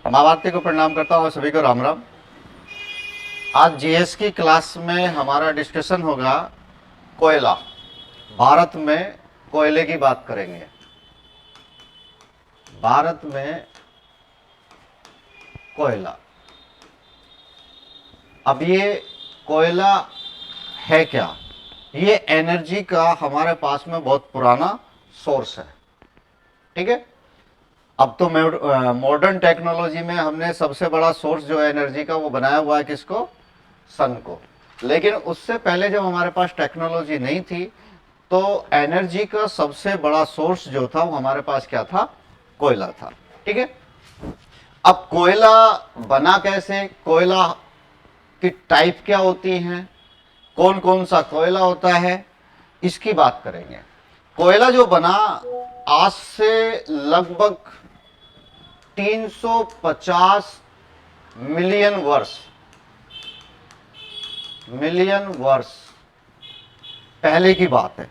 माँ भारती को प्रणाम करता हूँ, सभी को राम राम। आज जीएस की क्लास में हमारा डिस्कशन होगा कोयला। भारत में कोयले की बात करेंगे। भारत में कोयला, अब ये कोयला है क्या? ये एनर्जी का हमारे पास में बहुत पुराना सोर्स है। ठीक है, अब तो मॉडर्न टेक्नोलॉजी में हमने सबसे बड़ा सोर्स जो है एनर्जी का वो बनाया हुआ है किसको? सन को। लेकिन उससे पहले जब हमारे पास टेक्नोलॉजी नहीं थी तो एनर्जी का सबसे बड़ा सोर्स जो था वो हमारे पास क्या था? कोयला था। ठीक है, अब कोयला बना कैसे, कोयला की टाइप क्या होती हैं, कौन कौन सा कोयला होता है, इसकी बात करेंगे। कोयला जो बना आज से लगभग 350 मिलियन वर्ष पहले की बात है।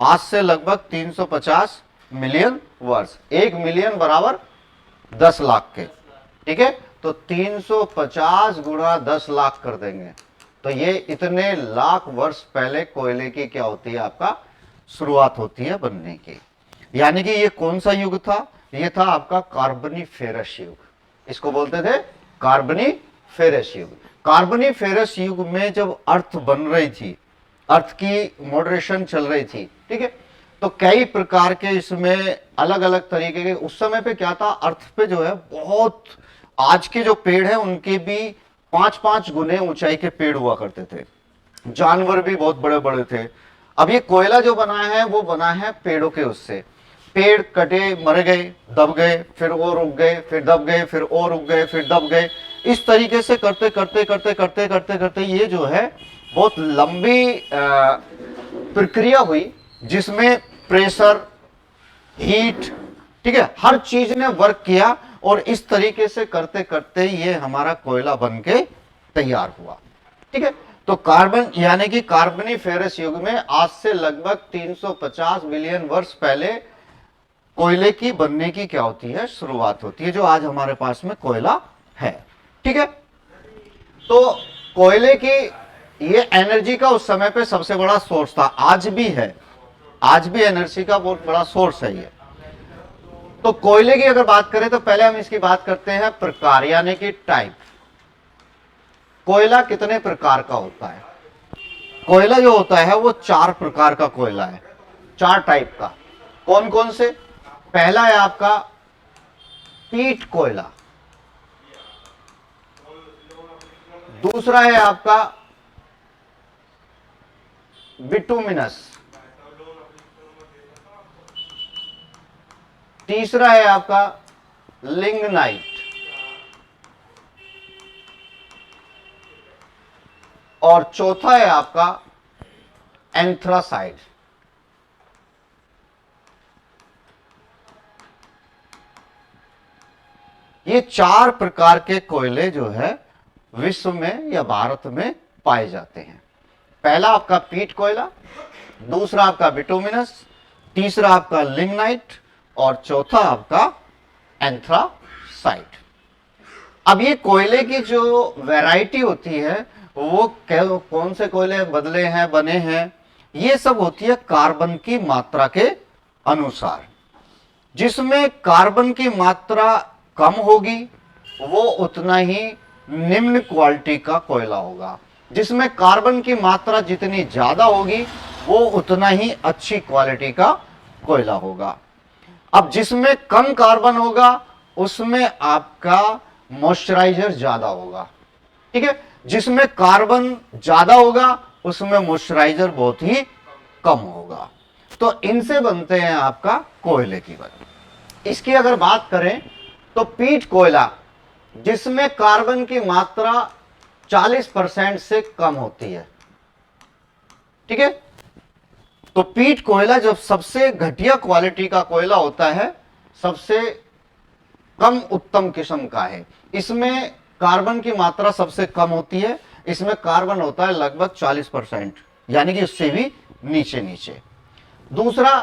आज से लगभग 350 मिलियन वर्ष। 1 मिलियन बराबर 10 लाख के। ठीक है, तो 350 गुणा 10 लाख कर देंगे तो ये इतने लाख वर्ष पहले कोयले की क्या होती है? आपका शुरुआत होती है बनने की। यानी कि ये कौन सा युग था? ये था आपका कार्बनीफेरस युग। इसको बोलते थे कार्बनीफेरस युग। कार्बनीफेरस युग में जब अर्थ बन रही थी, अर्थ की मॉडरेशन चल रही थी, ठीक है, तो कई प्रकार के इसमें अलग अलग तरीके के, उस समय पे क्या था, अर्थ पे जो है बहुत, आज के जो पेड़ हैं उनके भी 5-5 गुने ऊंचाई के पेड़ हुआ करते थे। जानवर भी बहुत बड़े बड़े थे। अब ये कोयला जो बना है वो बना है पेड़ों के उससे। पेड़ कटे, मर गए, दब गए, फिर और उग गए, फिर दब गए, फिर और उग गए, फिर दब गए। इस तरीके से करते करते करते करते करते करते ये जो है बहुत लंबी प्रक्रिया हुई, जिसमें प्रेशर, हीट, ठीक है, हर चीज ने वर्क किया और इस तरीके से करते करते ये हमारा कोयला बन के तैयार हुआ। ठीक है, तो कार्बन यानी कि कार्बनीफेरस युग में आज से लगभग 350 मिलियन वर्ष पहले कोयले की बनने की क्या होती है? शुरुआत होती है, जो आज हमारे पास में कोयला है। ठीक है, तो कोयले की ये एनर्जी का उस समय पे सबसे बड़ा सोर्स था, आज भी है, आज भी एनर्जी का बहुत बड़ा सोर्स है ये। तो कोयले की अगर बात करें तो पहले हम इसकी बात करते हैं प्रकार यानी कि टाइप। कोयला कितने प्रकार का होता है? कोयला जो होता है वो 4 प्रकार का कोयला है, 4 टाइप का। कौन कौन से? पहला है आपका पीट कोयला, दूसरा है आपका बिटुमिनस, तीसरा है आपका लिग्नाइट, और चौथा है आपका एंथ्रासाइड। ये 4 प्रकार के कोयले जो है विश्व में या भारत में पाए जाते हैं। पहला आपका पीट कोयला, दूसरा आपका बिटुमिनस, तीसरा आपका लिग्नाइट और चौथा आपका एंथ्रासाइड। अब ये कोयले की जो वैरायटी होती है वो कौन से कोयले बदले हैं, बने हैं, ये सब होती है कार्बन की मात्रा के अनुसार। जिसमें कार्बन की मात्रा कम होगी वो उतना ही निम्न क्वालिटी का कोयला होगा, जिसमें कार्बन की मात्रा जितनी ज्यादा होगी वो उतना ही अच्छी क्वालिटी का कोयला होगा। अब जिसमें कम कार्बन होगा उसमें आपका मॉइस्चराइजर ज्यादा होगा। ठीक है, जिसमें कार्बन ज्यादा होगा उसमें मॉइस्चराइजर बहुत ही कम होगा। तो इनसे बनते हैं आपका कोयले की बन। इसकी अगर बात करें तो पीट कोयला, जिसमें कार्बन की मात्रा 40% से कम होती है। ठीक है, तो पीट कोयला जब सबसे घटिया क्वालिटी का कोयला होता है, सबसे कम उत्तम किस्म का है। इसमें कार्बन की मात्रा सबसे कम होती है, इसमें कार्बन होता है लगभग 40%, यानी कि उससे भी नीचे नीचे। दूसरा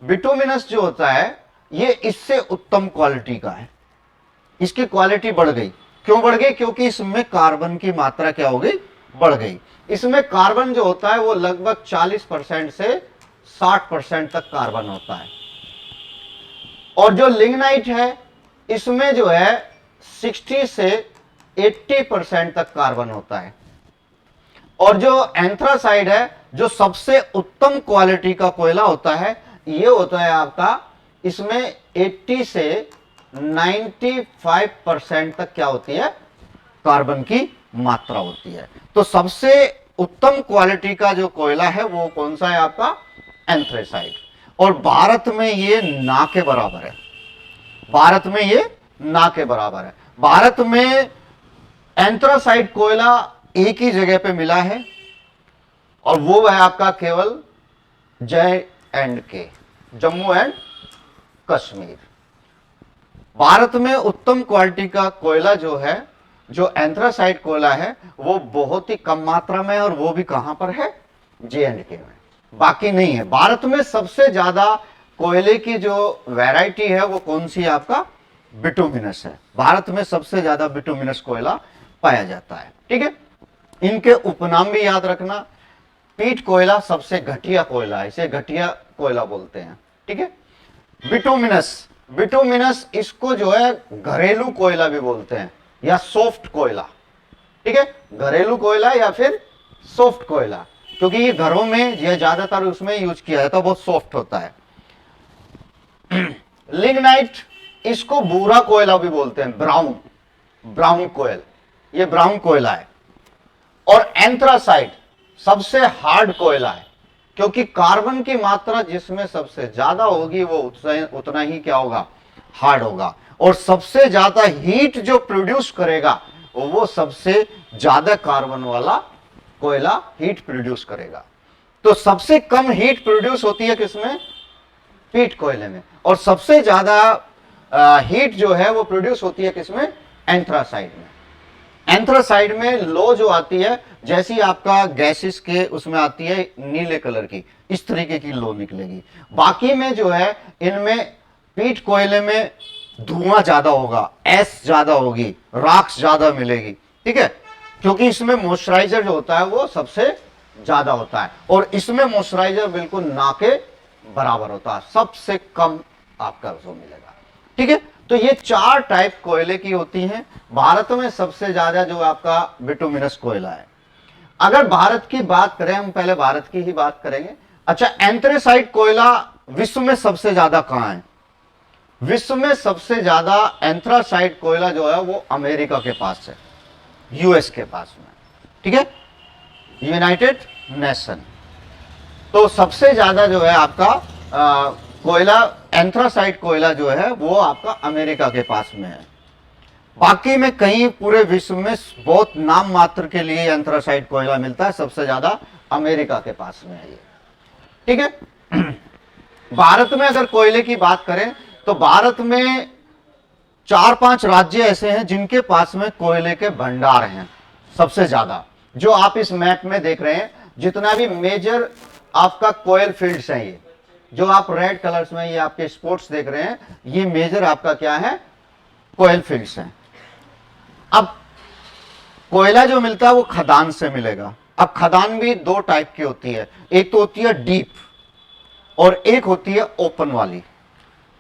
बिटुमिनस जो होता है ये इससे उत्तम क्वालिटी का है। इसकी क्वालिटी बढ़ गई। क्यों बढ़ गई? क्योंकि इसमें कार्बन की मात्रा क्या हो गई? बढ़ गई। इसमें कार्बन जो होता है वो लगभग 40% से 60% तक कार्बन होता है। और जो लिग्नाइट है इसमें जो है 60 से 80% तक कार्बन होता है। और जो एंथ्रासाइड है, जो सबसे उत्तम क्वालिटी का कोयला होता है, ये होता है आपका, इसमें 80 से 95% तक क्या होती है? कार्बन की मात्रा होती है। तो सबसे उत्तम क्वालिटी का जो कोयला है वो कौन सा है? आपका एंथ्रेसाइड। और भारत में ये ना के बराबर है। भारत में ये ना के बराबर है। भारत में एंथ्रासाइड कोयला एक ही जगह पे मिला है और वो है आपका केवल J&K, जम्मू एंड कश्मीर। भारत में उत्तम क्वालिटी का कोयला जो है, जो एंथ्रासाइड कोयला है, वो बहुत ही कम मात्रा में, और वो भी कहां पर है? J&K में, बाकी नहीं है। भारत में सबसे ज्यादा कोयले की जो वैरायटी है वो कौन सी है? आपका बिटुमिनस है। भारत में सबसे ज्यादा बिटुमिनस कोयला पाया जाता है। ठीक है, इनके उपनाम भी याद रखना। पीट कोयला सबसे घटिया कोयला है, इसे घटिया कोयला बोलते हैं। ठीक है, बिटुमिनस, बिटुमिनस इसको जो है घरेलू कोयला भी बोलते हैं या सॉफ्ट कोयला। ठीक है, घरेलू कोयला या फिर सॉफ्ट कोयला, क्योंकि ये घरों में या ज्यादातर उसमें यूज किया जाता है, बहुत सॉफ्ट होता है। लिग्नाइट, इसको भूरा कोयला भी बोलते हैं, ब्राउन, ब्राउन कोयल, ये ब्राउन कोयला है। और एंथ्रासाइड सबसे हार्ड कोयला है, क्योंकि कार्बन की मात्रा जिसमें सबसे ज्यादा होगी वो उतना ही क्या होगा? हार्ड होगा। और सबसे ज्यादा हीट जो प्रोड्यूस करेगा वो सबसे ज्यादा कार्बन वाला कोयला हीट प्रोड्यूस करेगा। तो सबसे कम हीट प्रोड्यूस होती है किसमें? पीट कोयले में। और सबसे ज्यादा हीट जो है वो प्रोड्यूस होती है किसमें? एंथ्रासाइड में। एंथ्रासाइड में लो जो आती है, जैसी आपका गैसेस के उसमें आती है नीले कलर की, इस तरीके की लो निकलेगी। बाकी में जो है इनमें पीट कोयले में धुआं ज्यादा होगा, एस ज्यादा होगी, राख ज्यादा मिलेगी। ठीक है, क्योंकि इसमें मॉइस्चराइजर जो होता है वो सबसे ज्यादा होता है, और इसमें मॉइस्चराइजर बिल्कुल ना के बराबर होता है, सबसे कम आपका उसको मिलेगा। ठीक है, तो ये 4 टाइप कोयले की होती हैं। भारत में सबसे ज्यादा जो आपका बिटुमिनस कोयला है। अगर भारत की बात करें, हम पहले भारत की ही बात करेंगे। अच्छा, एंथ्रेसाइड कोयला विश्व में सबसे ज्यादा कहां है? विश्व में सबसे ज्यादा एंथ्रासाइड कोयला जो है वो अमेरिका के पास है, यूएस के पास में। ठीक है, यूनाइटेड नेशन। तो सबसे ज्यादा जो है आपका कोयला, एंथ्रासाइड कोयला जो है वो आपका अमेरिका के पास में है। बाकी में कहीं पूरे विश्व में बहुत नाम मात्र के लिए एंथ्रासाइड कोयला मिलता है, सबसे ज्यादा अमेरिका के पास में है ये। ठीक है, भारत में अगर कोयले की बात करें तो भारत में 4-5 राज्य ऐसे हैं जिनके पास में कोयले के भंडार हैं सबसे ज्यादा। जो आप इस मैप में देख रहे हैं, जितना भी मेजर आपका कोयल फील्ड्स हैं, ये जो आप रेड कलर्स में ये आपके स्पॉट्स देख रहे हैं, ये मेजर आपका क्या है? कोयल फील्ड्स हैं। अब कोयला जो मिलता है वो खदान से मिलेगा। अब खदान भी 2 टाइप की होती है, एक तो होती है डीप और एक होती है ओपन वाली।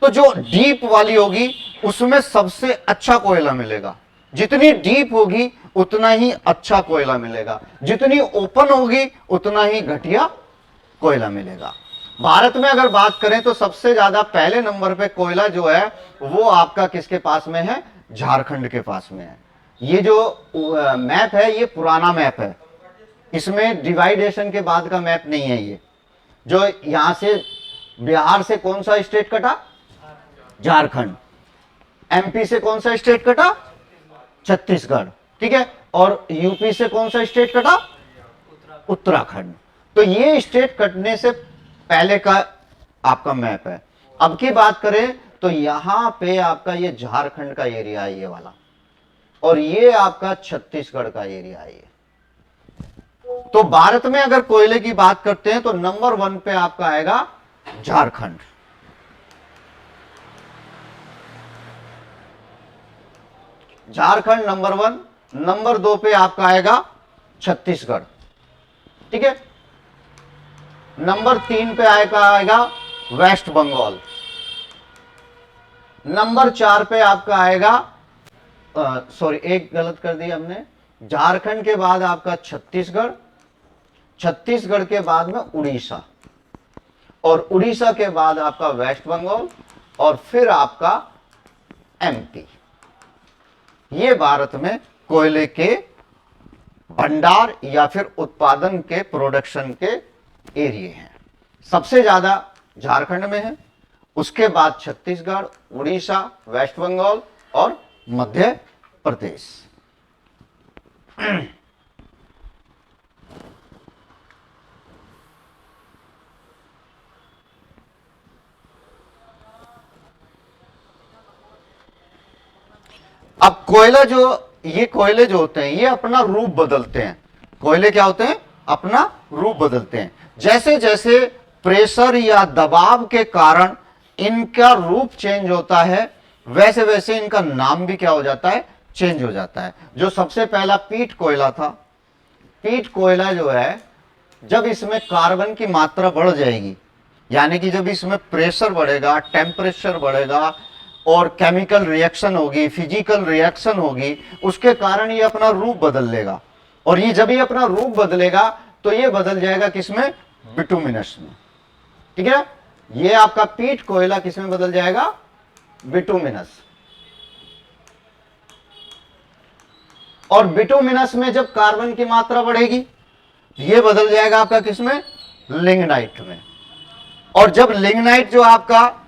तो जो डीप वाली होगी उसमें सबसे अच्छा कोयला मिलेगा। जितनी डीप होगी उतना ही अच्छा कोयला मिलेगा, जितनी ओपन होगी उतना ही घटिया कोयला मिलेगा। भारत में अगर बात करें तो सबसे ज्यादा पहले नंबर पे कोयला जो है वो आपका किसके पास में है? झारखंड के पास में है। ये जो मैप है ये पुराना मैप है, इसमें डिवाइडेशन के बाद का मैप नहीं है। ये जो यहां से बिहार से कौन सा स्टेट कटा? झारखंड। एमपी से कौन सा स्टेट कटा? छत्तीसगढ़। ठीक है, और यूपी से कौन सा स्टेट कटा? उत्तराखंड। तो ये स्टेट कटने से पहले का आपका मैप है। अब की बात करें तो यहां पे आपका ये झारखंड का एरिया है ये वाला, और ये आपका छत्तीसगढ़ का एरिया है। तो भारत में अगर कोयले की बात करते हैं तो नंबर 1 पे आपका आएगा झारखंड। झारखंड नंबर 1, नंबर 2 पे आपका आएगा छत्तीसगढ़, ठीक है। नंबर 3 पे आएगा वेस्ट बंगाल, नंबर 4 पे आपका आएगा सॉरी एक गलत कर दिया हमने, झारखंड के बाद आपका छत्तीसगढ़, छत्तीसगढ़ के बाद में उड़ीसा, और उड़ीसा के बाद आपका वेस्ट बंगाल, और फिर आपका एमपी। ये भारत में कोयले के भंडार या फिर उत्पादन के प्रोडक्शन के एरिया हैं। सबसे ज्यादा झारखंड में है, उसके बाद छत्तीसगढ़, उड़ीसा, वेस्ट बंगाल और मध्य प्रदेश। अब कोयला ये कोयले जो होते हैं ये अपना रूप बदलते हैं। कोयले क्या होते हैं? अपना रूप बदलते हैं। जैसे जैसे प्रेशर या दबाव के कारण इनका रूप चेंज होता है, वैसे वैसे इनका नाम भी क्या हो जाता है? चेंज हो जाता है। जो सबसे पहला पीट कोयला था, पीट कोयला जो है, जब इसमें कार्बन की मात्रा बढ़ जाएगी, यानी कि जब इसमें प्रेशर बढ़ेगा, टेम्परेचर बढ़ेगा और केमिकल रिएक्शन होगी, फिजिकल रिएक्शन होगी, उसके कारण ये अपना रूप बदल लेगा। और ये जब ये अपना रूप बदलेगा तो ये बदल जाएगा किसमें? बिटुमिनस में, ठीक है। ये आपका पीट कोयला किसमें बदल जाएगा? बिटुमिनस। और बिटुमिनस में जब कार्बन की मात्रा बढ़ेगी, ये बदल जाएगा आपका किसमें? लिग्नाइट में। और जब लिग्नाइट जो आपका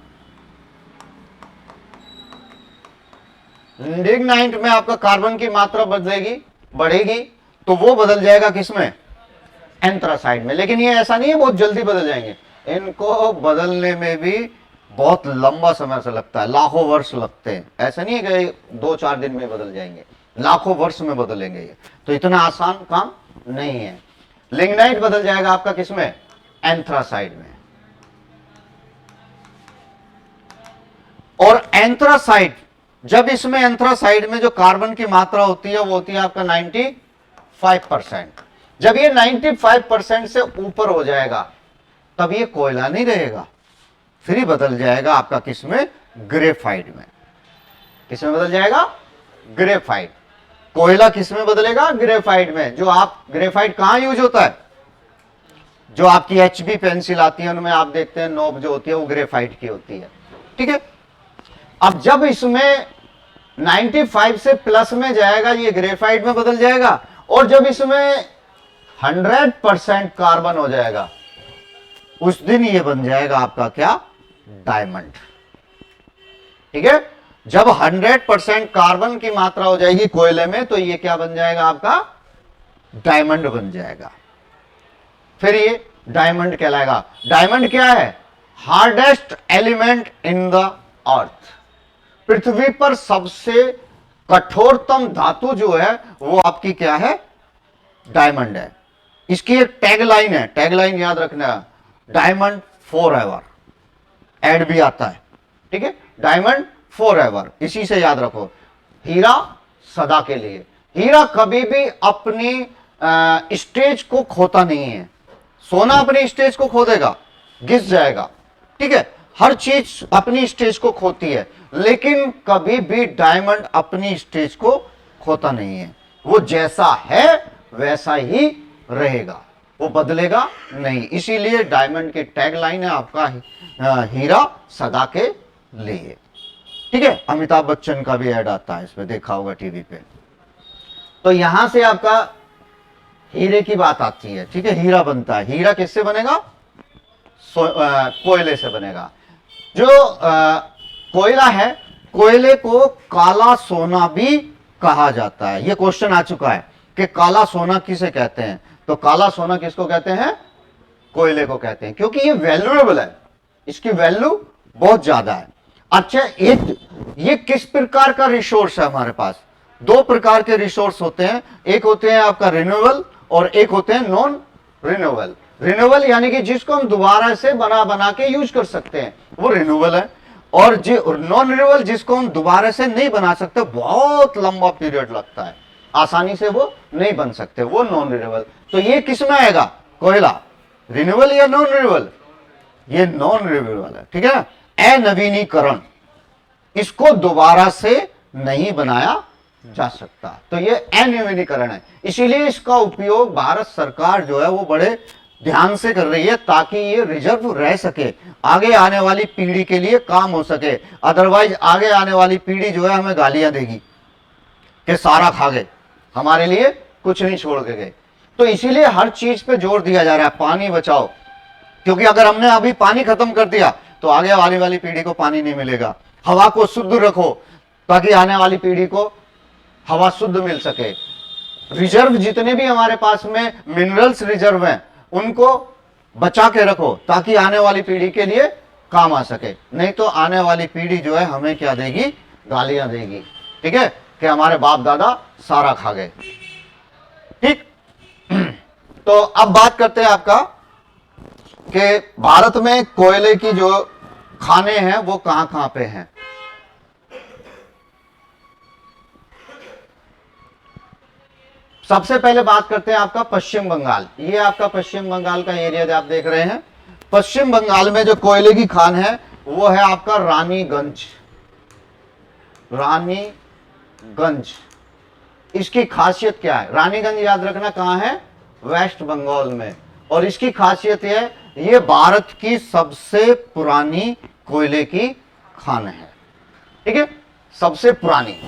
लिग्नाइट में आपका कार्बन की मात्रा बढ़ेगी तो वो बदल जाएगा किसमें? एंथ्रासाइड में। लेकिन ये ऐसा नहीं है बहुत जल्दी बदल जाएंगे, इनको बदलने में भी बहुत लंबा समय से लगता है, लाखों वर्ष लगते हैं। ऐसा नहीं है कि 2-4 दिन में बदल जाएंगे, लाखों वर्ष में बदलेंगे। ये तो इतना आसान काम नहीं है। लिग्नाइट बदल जाएगा आपका किसमें? एंथ्रासाइड में। और एंथ्रासाइड, जब इसमें एंथ्रासाइड में जो कार्बन की मात्रा होती है वो होती है आपका 95%। जब ये 95% से ऊपर हो जाएगा तब ये कोयला नहीं रहेगा, फिर ही बदल जाएगा आपका किसमें? ग्रेफाइट में। किसमें बदल जाएगा? ग्रेफाइट। कोयला किसमें बदलेगा? ग्रेफाइट में। जो आप ग्रेफाइट कहां यूज होता है? जो आपकी एचबी पेंसिल आती है उनमें आप देखते हैं नोब जो होती है वो ग्रेफाइट की होती है, ठीक है। अब जब इसमें 95 से प्लस में जाएगा ये ग्रेफाइट में बदल जाएगा, और जब इसमें 100% कार्बन हो जाएगा उस दिन ये बन जाएगा आपका क्या? डायमंड, ठीक है। जब 100% कार्बन की मात्रा हो जाएगी कोयले में तो ये क्या बन जाएगा? आपका डायमंड बन जाएगा। फिर ये डायमंड कहलाएगा। डायमंड क्या है? Hardest element in the earth. पृथ्वी पर सबसे कठोरतम धातु जो है वो आपकी क्या है? डायमंड है। इसकी एक टैगलाइन है, टैगलाइन याद रखना, डायमंड फॉरएवर। एड भी आता है, ठीक है। डायमंड फॉरएवर, इसी से याद रखो। हीरा सदा के लिए। हीरा कभी भी अपनी स्टेज को खोता नहीं है। सोना अपनी स्टेज को खो देगा, घिस जाएगा, ठीक है। हर चीज अपनी स्टेज को खोती है, लेकिन कभी भी डायमंड अपनी स्टेज को खोता नहीं है। वो जैसा है वैसा ही रहेगा, वो बदलेगा नहीं। इसीलिए डायमंड की टैगलाइन है आपका हीरा सदा के लिए, ठीक है। अमिताभ बच्चन का भी ऐड आता है इसमें, देखा होगा टीवी पे। तो यहां से आपका हीरे की बात आती है, ठीक है। हीरा बनता है। हीरा किससे बनेगा? कोयले से बनेगा। जो कोयला है, कोयले को काला सोना भी कहा जाता है। यह क्वेश्चन आ चुका है कि काला सोना किसे कहते हैं? तो काला सोना किसको कहते हैं? कोयले को कहते हैं, क्योंकि ये वैल्यूएबल है, इसकी वैल्यू बहुत ज्यादा है। अच्छा, ये किस प्रकार का रिसोर्स है? हमारे पास 2 प्रकार के रिसोर्स होते हैं। एक होते हैं आपका रिन्यूएबल और एक होते हैं नॉन रिन्यूएबल। रिन्यूएबल यानी कि जिसको हम दोबारा से बना के यूज कर सकते हैं, वो रिन्यूएबल है। और जो नॉन रिन्यूएबल जिसको हम दोबारा से नहीं बना सकते, बहुत लंबा पीरियड लगता है, आसानी से वो नहीं बन सकते, वो नॉन रिन्यूएबल। तो ये किस में आएगा, कोयला, रिन्यूएबल या नॉन रिन्यूएबल, ये नॉन रिन्यूएबल है, ठीक है ना। अनवीनीकरण, इसको दोबारा से नहीं बनाया जा सकता, तो ये अनवीनीकरण है। इसीलिए इसका उपयोग भारत सरकार जो है वो बड़े ध्यान से कर रही है, ताकि ये रिजर्व रह सके, आगे आने वाली पीढ़ी के लिए काम हो सके। अदरवाइज आगे आने वाली पीढ़ी जो है हमें गालियां देगी कि सारा खा गए, हमारे लिए कुछ नहीं छोड़ के गए। तो इसीलिए हर चीज पे जोर दिया जा रहा है, पानी बचाओ, क्योंकि अगर हमने अभी पानी खत्म कर दिया तो आगे आने वाली पीढ़ी को पानी नहीं मिलेगा। हवा को शुद्ध रखो ताकि आने वाली पीढ़ी को हवा शुद्ध मिल सके। रिजर्व जितने भी हमारे पास में मिनरल्स रिजर्व हैं उनको बचा के रखो ताकि आने वाली पीढ़ी के लिए काम आ सके, नहीं तो आने वाली पीढ़ी जो है हमें क्या देगी, गालियां देगी, ठीक है, कि हमारे बाप दादा सारा खा गए। ठीक तो अब बात करते हैं आपका कि भारत में कोयले की जो खाने हैं वो कहां कहां पे हैं। सबसे पहले बात करते हैं आपका पश्चिम बंगाल। ये आपका पश्चिम बंगाल का एरिया आप देख रहे हैं। पश्चिम बंगाल में जो कोयले की खान है वो है आपका रानीगंज। रानीगंज, इसकी खासियत क्या है, रानीगंज याद रखना कहां है, वेस्ट बंगाल में। और इसकी खासियत यह है, ये भारत की सबसे पुरानी कोयले की खान है, ठीक है, सबसे पुरानी।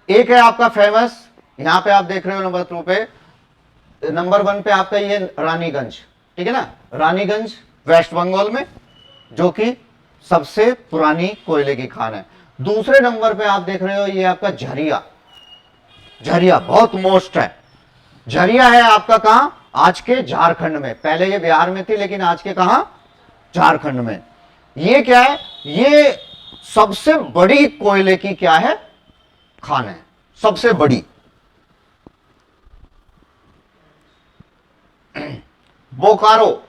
एक है आपका फेमस, यहां पे आप देख रहे हो नंबर 2 पे, नंबर 1 पे आपका ये रानीगंज, ठीक है ना, रानीगंज वेस्ट बंगाल में, जो कि सबसे पुरानी कोयले की खान है। दूसरे नंबर पे आप देख रहे हो ये आपका झरिया। झरिया बहुत मोस्ट है। झरिया है आपका कहां, आज के झारखंड में, पहले ये बिहार में थी लेकिन आज के कहां, झारखंड में। ये क्या है, ये सबसे बड़ी कोयले की क्या है, खान है, सबसे बड़ी। बोकारो,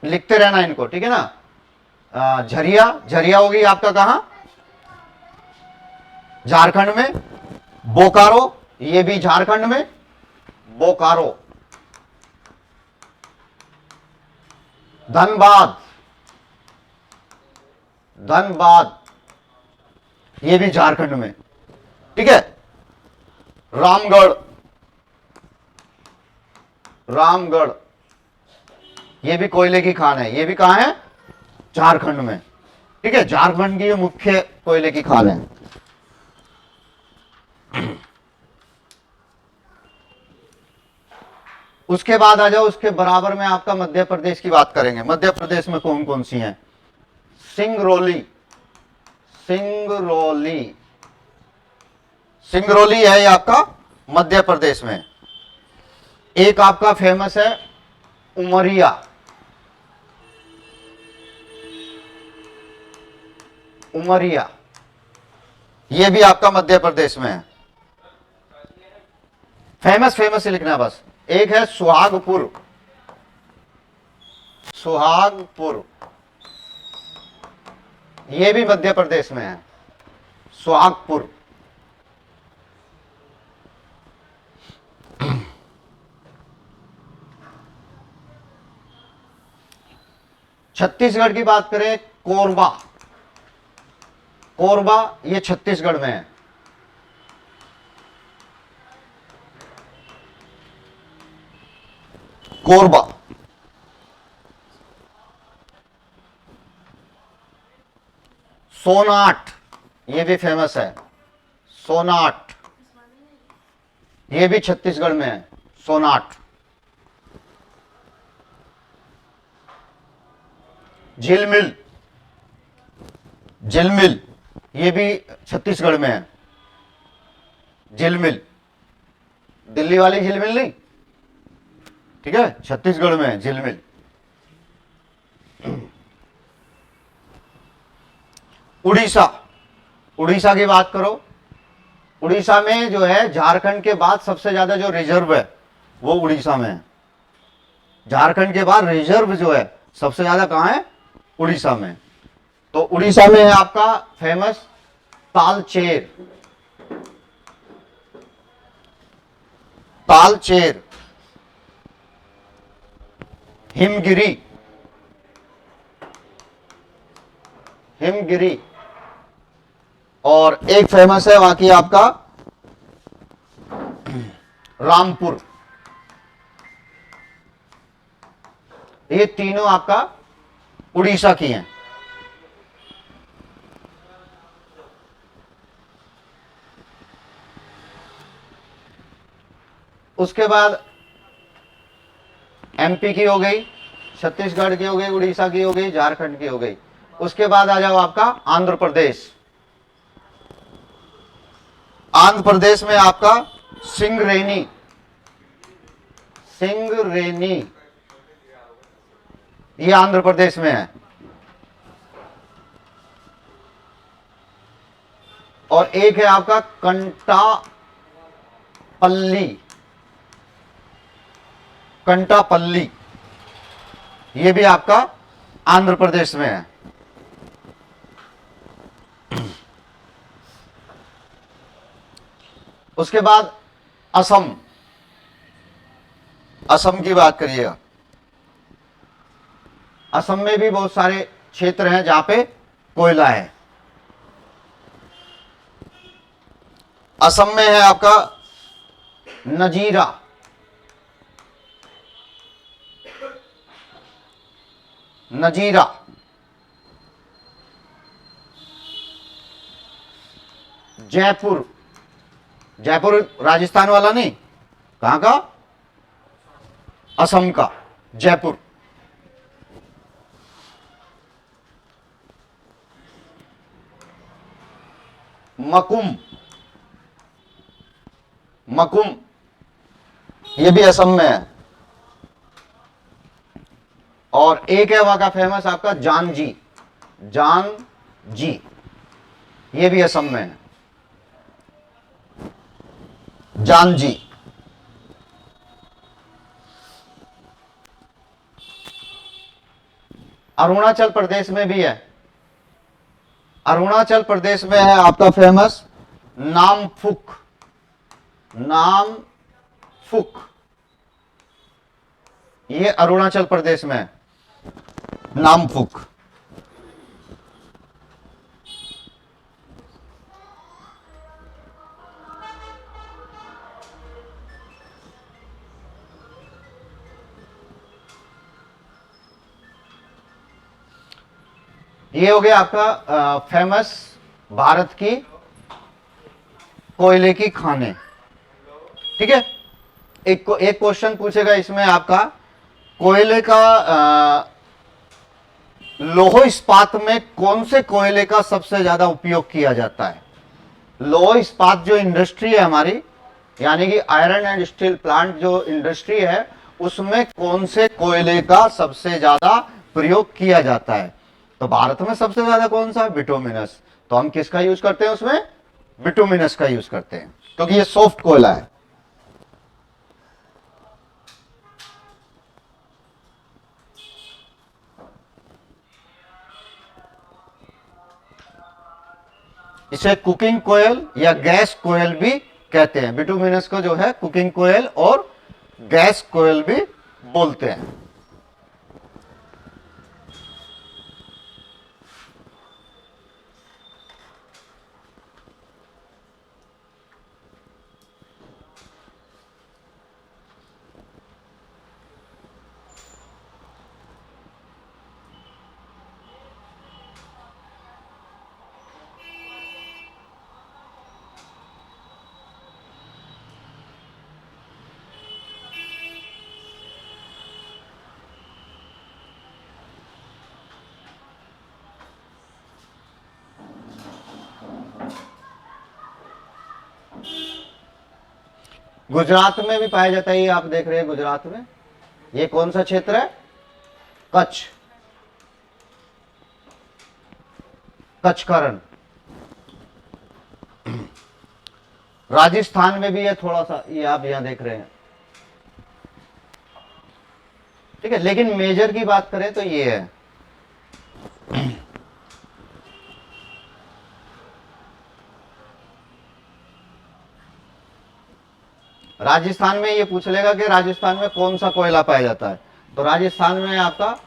लिखते रहना इनको, ठीक है ना। झरिया, झरिया होगी आपका कहां, झारखंड में। बोकारो, ये भी झारखंड में, बोकारो। धनबाद, धनबाद, ये भी झारखंड में, ठीक है। रामगढ़, रामगढ़, ये भी कोयले की खान है, ये भी कहां है, झारखंड में, ठीक है। झारखंड की ये मुख्य कोयले की खान है। उसके बाद आ जाओ, उसके बराबर में आपका मध्य प्रदेश की बात करेंगे। मध्य प्रदेश में कौन कौन सी हैं, सिंगरौली, सिंगरौली, सिंगरौली है ये आपका मध्य प्रदेश में। एक आपका फेमस है उमरिया, उमरिया, ये भी आपका मध्य प्रदेश में है। फेमस फेमस ही लिखना बस। एक है सुहागपुर, सुहागपुर, ये भी मध्य प्रदेश में है, सुहागपुर। छत्तीसगढ़ की बात करें, कोरबा, कोरबा ये छत्तीसगढ़ में है। कोरबा, सोनाट, ये भी फेमस है, सोनाट, ये भी छत्तीसगढ़ में है, सोनाट। झिलमिल, झिलमिल, ये भी छत्तीसगढ़ में है, झिलमिल, दिल्ली वाली झिलमिल नहीं, ठीक है, छत्तीसगढ़ में है झिलमिल। उड़ीसा, उड़ीसा की बात करो, उड़ीसा में जो है झारखंड के बाद सबसे ज्यादा जो रिजर्व है वो उड़ीसा में है, झारखंड के बाद रिजर्व जो है सबसे ज्यादा कहां है? उड़ीसा में। तो उड़ीसा में है आपका फेमस तालचेर। तालचेर, हिमगिरी, हिमगिरी, और एक फेमस है वहां की आपका रामपुर। ये तीनों आपका उड़ीसा की हैं। उसके बाद एमपी की हो गई, छत्तीसगढ़ की हो गई, उड़ीसा की हो गई, झारखंड की हो गई। उसके बाद आ जाओ आपका आंध्र प्रदेश। आंध्र प्रदेश में आपका सिंगरेनी, सिंगरेनी, ये आंध्र प्रदेश में है। और एक है आपका कंटापल्ली, कंटापल्ली, ये भी आपका आंध्र प्रदेश में है। उसके बाद असम, असम की बात करिएगा। असम में भी बहुत सारे क्षेत्र हैं जहां पे कोयला है। असम में है आपका नजीरा, नजीरा, जयपुर, जयपुर राजस्थान वाला नहीं, कहां का? असम का जयपुर। मकुम, मकुम, ये भी असम में है। और एक है वहां का फेमस आपका जानजी, जानजी, ये भी असम में है, जानजी। अरुणाचल प्रदेश में भी है। अरुणाचल प्रदेश में है आपका फेमस नामफुक, नामफुक, ये अरुणाचल प्रदेश में है, नामफुक। ये हो गया आपका फेमस भारत की कोयले की खानें। ठीक है, एक क्वेश्चन पूछेगा इसमें आपका, कोयले का लौह इस्पात में कौन से कोयले का सबसे ज्यादा उपयोग किया जाता है? लौह इस्पात जो इंडस्ट्री है हमारी, यानी कि आयरन एंड स्टील प्लांट जो इंडस्ट्री है, उसमें कौन से कोयले का सबसे ज्यादा प्रयोग किया जाता है? तो भारत में सबसे ज्यादा कौन सा? बिटुमिनस। तो हम किसका यूज करते हैं उसमें? बिटुमिनस का यूज करते हैं, क्योंकि ये सॉफ्ट कोयला है। इसे कुकिंग कोयल या गैस कोयल भी कहते हैं। बिटुमिनस को जो है कुकिंग कोयल और गैस कोयल भी बोलते हैं। गुजरात में भी पाया जाता है, ये आप देख रहे हैं गुजरात में। ये कौन सा क्षेत्र है? कच्छ, कच्छ का रण। राजस्थान में भी है थोड़ा सा, ये आप यहां देख रहे हैं। ठीक है। लेकिन मेजर की बात करें तो ये है, राजस्थान में ये पूछ लेगा कि राजस्थान में कौन सा कोयला पाया जाता है, तो राजस्थान में आपका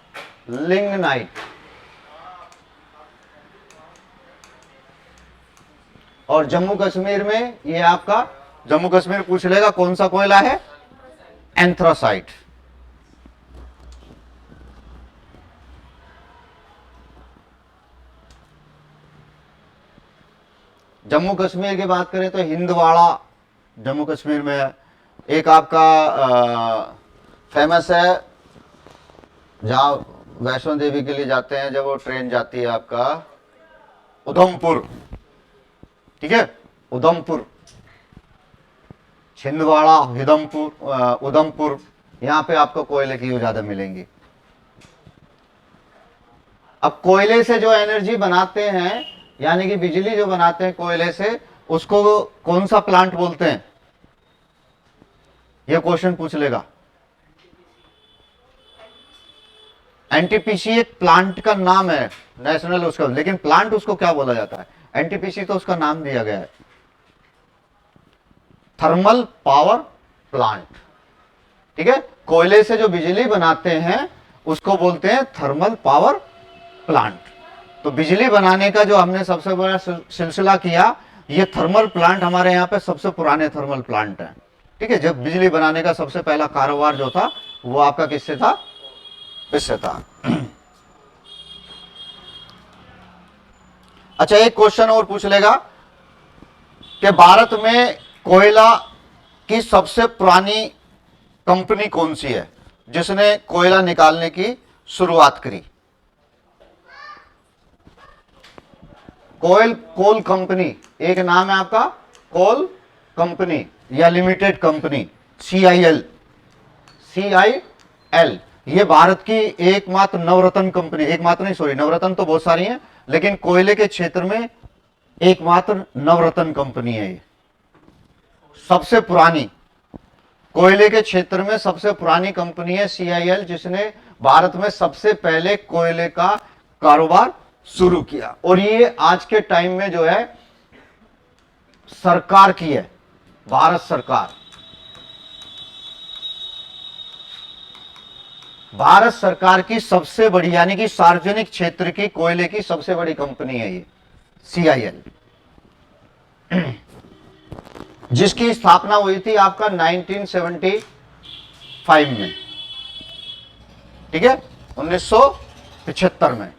लिग्नाइट, और जम्मू कश्मीर में ये आपका, जम्मू कश्मीर पूछ लेगा कौन सा कोयला है, एंथ्रासाइट। जम्मू कश्मीर की बात करें तो हिंदवाड़ा जम्मू कश्मीर में है। एक आपका फेमस है, जहां वैष्णो देवी के लिए जाते हैं जब वो ट्रेन जाती है, आपका उधमपुर, ठीक है, उधमपुर, छिंदवाड़ा, उधमपुर, यहां पे आपको कोयले की ज्यादा मिलेंगी। अब कोयले से जो एनर्जी बनाते हैं, यानी कि बिजली जो बनाते हैं कोयले से, उसको कौन सा प्लांट बोलते हैं, यह क्वेश्चन पूछ लेगा। एनटीपीसी एक प्लांट का नाम है, नेशनल उसका, लेकिन प्लांट उसको क्या बोला जाता है, एनटीपीसी तो उसका नाम दिया गया है, थर्मल पावर प्लांट, ठीक है। कोयले से जो बिजली बनाते हैं उसको बोलते हैं थर्मल पावर प्लांट। तो बिजली बनाने का जो हमने सबसे बड़ा सिलसिला किया, ये थर्मल प्लांट हमारे यहाँ पे सबसे पुराने थर्मल प्लांट हैं, ठीक है। जब बिजली बनाने का सबसे पहला कारोबार जो था वो आपका किससे था, इससे था। अच्छा, एक क्वेश्चन और पूछ लेगा कि भारत में कोयला की सबसे पुरानी कंपनी कौन सी है, जिसने कोयला निकालने की शुरुआत करी। कोल कंपनी, एक नाम है आपका कोल कंपनी या लिमिटेड कंपनी, CIL, ये भारत की एकमात्र नवरत्न कंपनी, एकमात्र नहीं, सॉरी, नवरत्न तो बहुत सारी हैं, लेकिन कोयले के क्षेत्र में एकमात्र नवरत्न कंपनी है। ये सबसे पुरानी, कोयले के क्षेत्र में सबसे पुरानी कंपनी है CIL, जिसने भारत में सबसे पहले कोयले का कारोबार शुरू किया। और ये आज के टाइम में जो है सरकार की है, भारत सरकार, भारत सरकार की सबसे बड़ी, यानी कि सार्वजनिक क्षेत्र की कोयले की सबसे बड़ी कंपनी है ये CIL, जिसकी स्थापना हुई थी आपका 1975 में, ठीक है, 1975 में।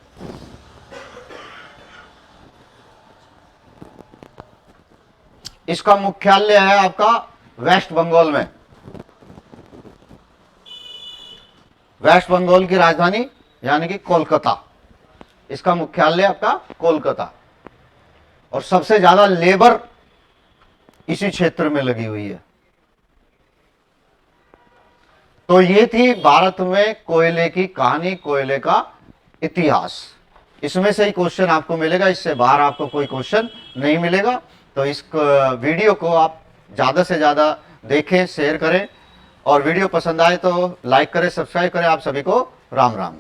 इसका मुख्यालय है आपका वेस्ट बंगाल में, वेस्ट बंगाल की राजधानी यानी कि कोलकाता, इसका मुख्यालय आपका कोलकाता, और सबसे ज्यादा लेबर इसी क्षेत्र में लगी हुई है। तो ये थी भारत में कोयले की कहानी, कोयले का इतिहास। इसमें से ही क्वेश्चन आपको मिलेगा, इससे बाहर आपको कोई क्वेश्चन नहीं मिलेगा। तो इस वीडियो को आप ज़्यादा से ज़्यादा देखें, शेयर करें, और वीडियो पसंद आए तो लाइक करें, सब्सक्राइब करें। आप सभी को राम राम।